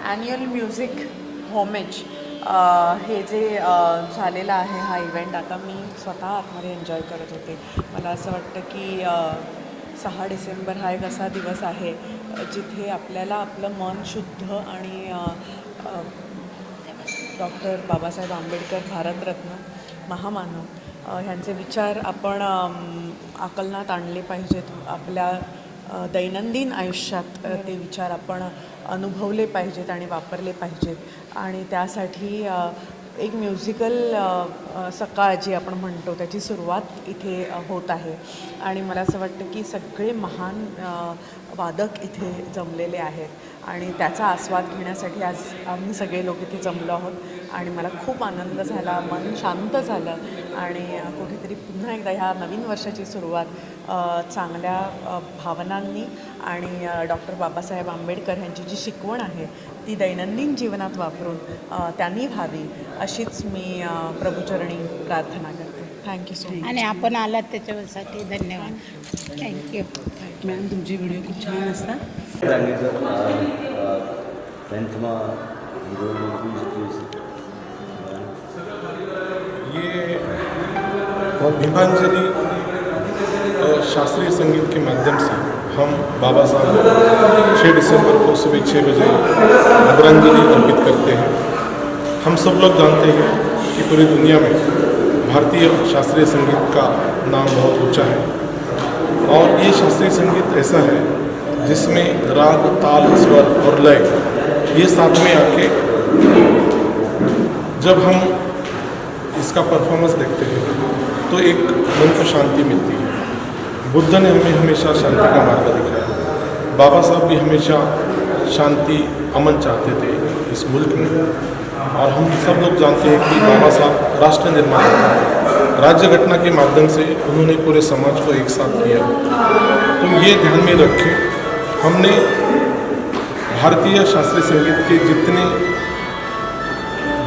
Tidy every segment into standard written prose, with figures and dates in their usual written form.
Annual music homage हे जे झालेलं आहे हा इव्हेंट, आता मी स्वतः आतमध्ये एन्जॉय करत होते. मला असं वाटतं की 6 डिसेंबर हा एक असा दिवस आहे जिथे आपल्याला आपलं मन शुद्ध आणि डॉक्टर बाबासाहेब आंबेडकर, भारतरत्न, महामानव ह्यांचे विचार आपण आकलनात आणले पाहिजेत. आपल्या दैनंदिन आयुष्यात ते विचार आपण अनुभवले पाहिजेत आणि वापरले पाहिजेत. आणि त्यासाठी एक म्युझिकल सकाळ जी आपण म्हणतो त्याची सुरुवात इथे होत आहे. आणि मला असं वाटतं की सगळे महान वादक इथे जमलेले आहेत आणि त्याचा आस्वाद घेण्यासाठी आज आम्ही सगळे लोक इथे जमलो आहोत. आणि मला खूप आनंद झाला, मन शांत झालं आणि कुठेतरी पुन्हा एकदा ह्या नवीन वर्षाची सुरुवात चांगल्या भावनांनी आणि डॉक्टर बाबासाहेब आंबेडकर यांची जी शिकवण आहे ती दैनंदिन जीवनात वापरून त्यांनी व्हावी अशीच मी प्रभूचरणी प्रार्थना करते. Thank you so much. आणि आपण आलात त्याच्यासाठी धन्यवाद. थँक्यू. मॅम, तुमची व्हिडिओ खूप छान असतात. ये भीमांजलि शास्त्रीय संगीत के माध्यम से हम बाबा साहब 6 दिसंबर को सुबह 6 बजे आदरांजलि अर्पित करते हैं. हम सब लोग जानते हैं कि पूरी दुनिया में भारतीय शास्त्रीय संगीत का नाम बहुत ऊंचा है और ये शास्त्रीय संगीत ऐसा है जिसमें राग, ताल, स्वर और लय ये साथ में आके जब हम इसका परफॉर्मेंस देखते हैं तो एक मन को शांति मिलती है. बुद्ध ने हमें हमेशा शांति का मार्ग दिखाया. बाबा साहब भी हमेशा शांति, अमन चाहते थे इस मुल्क में. और हम सब लोग जानते हैं कि बाबा साहब राष्ट्र निर्माता थे. राज्य घटना के माध्यम से उन्होंने पूरे समाज को एक साथ किया. तो ये ध्यान में रखें, हमने भारतीय शास्त्रीय संगीत के जितने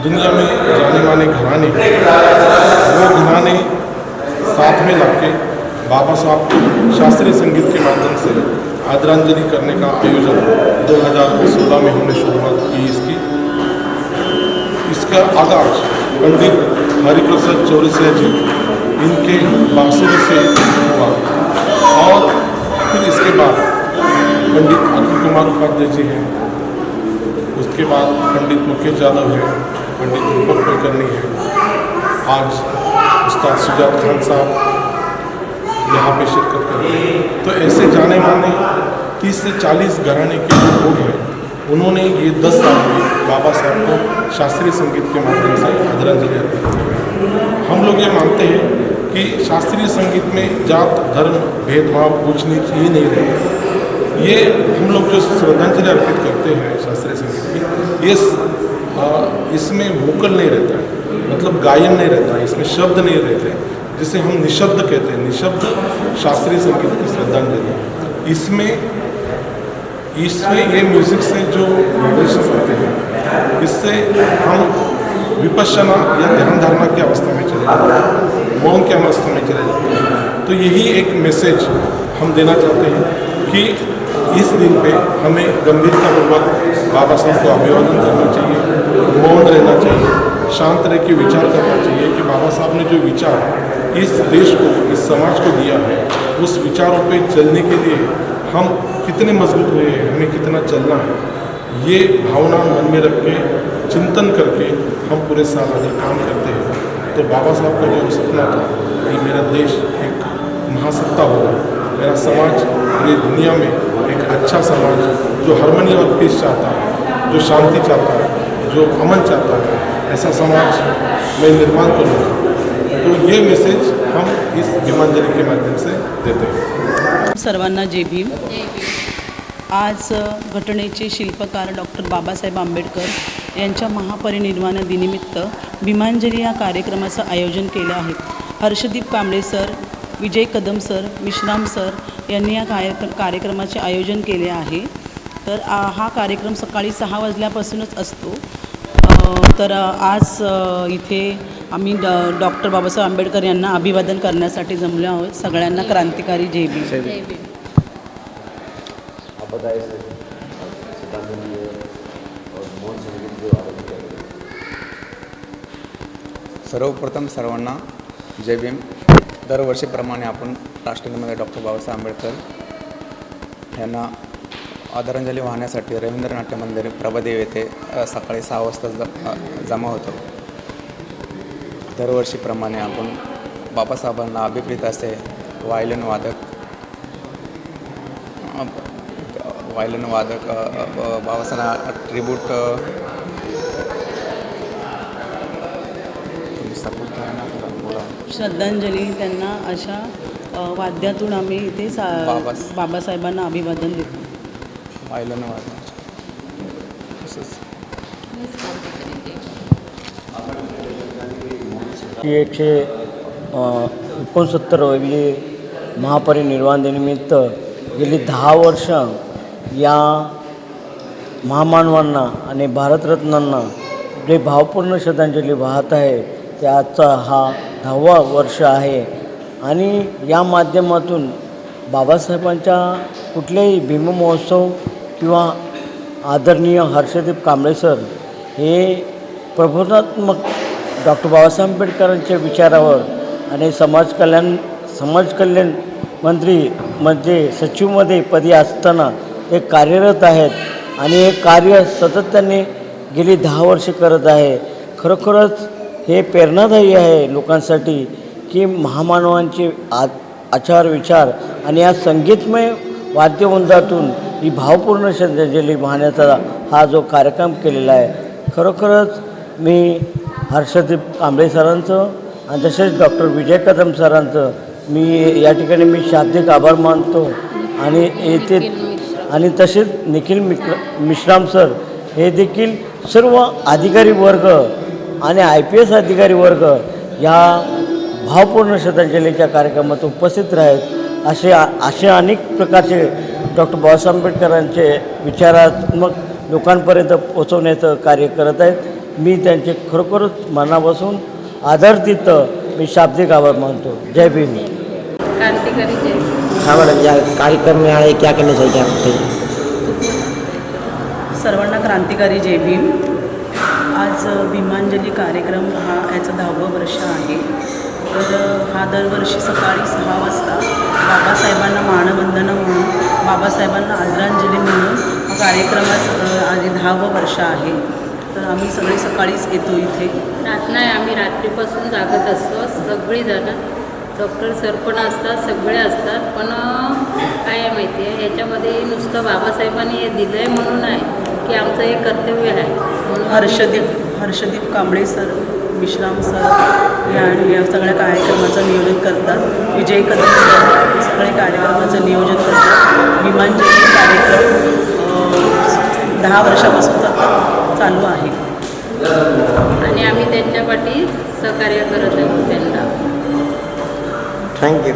दुनिया में जाने माने घराने वो घराने साथ में लाके बाबा साहब को शास्त्रीय संगीत के माध्यम से आदरांजलि करने का आयोजन 2016 में हमने शुरुआत की इसकी. इसका आगाज पंडित हरिप्रसाद चौरसिया जी इनके बांसुरी से हुआ और फिर इसके बाद पंडित अतुल कुमार उपाध्याय जी हैं. उसके बाद पंडित मुकेश यादव हैं, पंडित रूपक कुलकर्णी है. आज उस्ताद सुजात खान साहब यहाँ पे शिरकत कर रहे हैं. तो ऐसे जाने माने 30 से 40 घराने के जो लोग हैं उन्होंने ये 10 साल में बाबा साहब को शास्त्रीय संगीत के माध्यम से आदरांजलि अर्पित की. हम लोग ये मानते हैं कि शास्त्रीय संगीत में जात, धर्म, भेदभाव, ऊंच नीच ये नहीं रहे. ये हम लोग जो श्रद्धांजलि अर्पित करते हैं शास्त्रीय संगीत की, ये इसमें वोकल नहीं रहता है, मतलब गायन नहीं रहता है, इसमें शब्द नहीं रहते, जिसे हम निशब्द कहते हैं. निशब्द शास्त्रीय संगीत की श्रद्धांजलि. इसमें ये म्यूज़िक से जो वाइब्रेशंस आते हैं इससे हम विपश्यना या ध्यान धारणा की अवस्था में चले जाते हैं, मौन की अवस्था में चले जाते हैं. तो यही एक मैसेज हम देना चाहते हैं कि इस दिन पे हमें गंभीरतापूर्वक बाबा साहब को अभिवादन करना चाहिए, मौन रहना चाहिए, शांत रह के विचार करना चाहिए कि बाबा साहब ने जो विचार इस देश को, इस समाज को दिया है, उस विचारों पे चलने के लिए हम कितने मजबूत हुए हैं, हमें कितना चलना है. ये भावना मन में रख के, चिंतन करके हम पूरे साल अगर काम करते हैं तो बाबा साहब का जो सपना था कि मेरा देश एक महासत्ता होगा, मेरा समाज पूरी दुनिया में एक अच्छा समाज जो हार्मनी और पीस चाहता है, जो शांति चाहता है, जो अमन चाहता है, ऐसा समाज मैं निर्माण करूँगा। तो ये मैसेज हम इस भीमांजलि के माध्यम से देते हैं। सर्वांना जय भीम। आज घटनेचे शिल्पकार डॉक्टर बाबासाहेब आंबेडकर यांच्या महापरिनिर्वाण दिनिमित्त भीमांजली या कार्यक्रमाचं आयोजन केलं आहे। हर्षदीप कांबळे सर, विजय कदम सर, विश्राम सर यांनी या कार्यक्रमाचे आयोजन केले आहे। तर हा कार्यक्रम सकाळी 6 वाजल्यापासूनच असतो। तर आज इथे आम्ही डॉक्टर बाबासाहेब आंबेडकर यांना अभिवादन करण्यासाठी जमलो आहोत। सगळ्यांना क्रांतिकारी जय भीम। सर्वप्रथम सर्वांना जय भीम। दरवर्षीप्रमाणे आपण राष्ट्रगीतामध्ये डॉक्टर बाबासाहेब आंबेडकर यांना आदरांजली वाहण्यासाठी रवींद्र नाट्य मंदिर प्रभादेवी येथे सकाळी 6 वाजता जमा होतो। दरवर्षीप्रमाणे आपण बाबासाहेबांना अभिप्रेत असे वायलिन वादक बाबासाहेबांना ट्रिब्यूट श्रद्धांजली त्यांना अशा वाद्यातून आम्ही इथे बाबासाहेबांना अभिवादन देतो। वायलिन वादक की 169वी महापरिनिर्वाण दिनानिमित्त गेली 10 वर्ष या महामानवांना आणि भारतरत्नांना जे भावपूर्ण श्रद्धांजली वाहत आहे त्याचा हा 10वा वर्ष आहे। आणि या माध्यमातून बाबासाहेबांच्या कुठलेही भीममहोत्सव किंवा आदरणीय हर्षदीप कांबळे सर हे प्रबोधनात्मक डॉक्टर बाबासाहेब आंबेडकरांच्या विचारावर आणि समाज कल्याण मंत्री म्हणजे सचिवमध्ये पदी असताना ते कार्यरत आहेत आणि हे कार्य सतत त्यांनी गेली 10 वर्षे करत आहे। खरोखरच हे प्रेरणादायी आहे लोकांसाठी की महामानवांचे आचार विचार आणि या संगीतमय वाद्यवृंदातून ही भावपूर्ण श्रद्धांजली वाहण्याचा हा जो कार्यक्रम केलेला आहे, खरोखरच मी हर्षदीप कांबळे सरांचं आणि तसेच डॉक्टर विजय कदम सरांचं मी या ठिकाणी शाब्दिक आभार मानतो। आणि येथे आणि तसेच निखिल मिश्राम सर हे देखील सर्व अधिकारी वर्ग आणि IPS अधिकारी वर्ग या भावपूर्ण श्रद्धांजलीच्या कार्यक्रमात उपस्थित राहत। असे अनेक प्रकारचे डॉक्टर बाबासाहेब आंबेडकरांचे विचारात्मक लोकांपर्यंत पोहोचवण्याचं कार्य करत आहेत। मी त्यांचे खरोखरच मनापासून आदर देतो। मी शाब्दिक आभार मानतो। जय भीम। क्रांतिकारी जय भीम। हाँ मैडम, यह कार्यक्रम में आए क्या करना चाहिए आपको? सर्वांना क्रांतिकारी जय भीम। आज भीमांजली कार्यक्रम याचं 10वं वर्ष आहे। तर हा दरवर्षी सकाळी 6 वाजता बाबासाहेबांना मानवंदना म्हणून बाबासाहेबांना आदरांजली म्हणून हा कार्यक्रमाचं आज 10वं वर्ष आहे। तर आम्ही सगळे सकाळीच येतो इथे। प्रार्थना आहे, आम्ही रात्रीपासून जागत असतो सगळीजणं। डॉक्टर सर पण असतात, सगळे असतात। पण काय आहे माहिती आहे, याच्यामध्ये नुसतं बाबासाहेबांनी हे दिलं आहे म्हणून आहे की आमचं हे कर्तव्य आहे म्हणून। हर्षदीप कांबळे सर, विश्राम सर या सगळ्या कार्यक्रमाचं नियोजन करतात। विजय कदम सर हे सगळे कार्यक्रमाचं नियोजन करतात। भीमांजली कार्यक्रम 10 वर्षापासून चालू आहे आणि आम्ही त्यांच्या पाठी सहकार्य करत आहोत त्यांना। थँक्यू।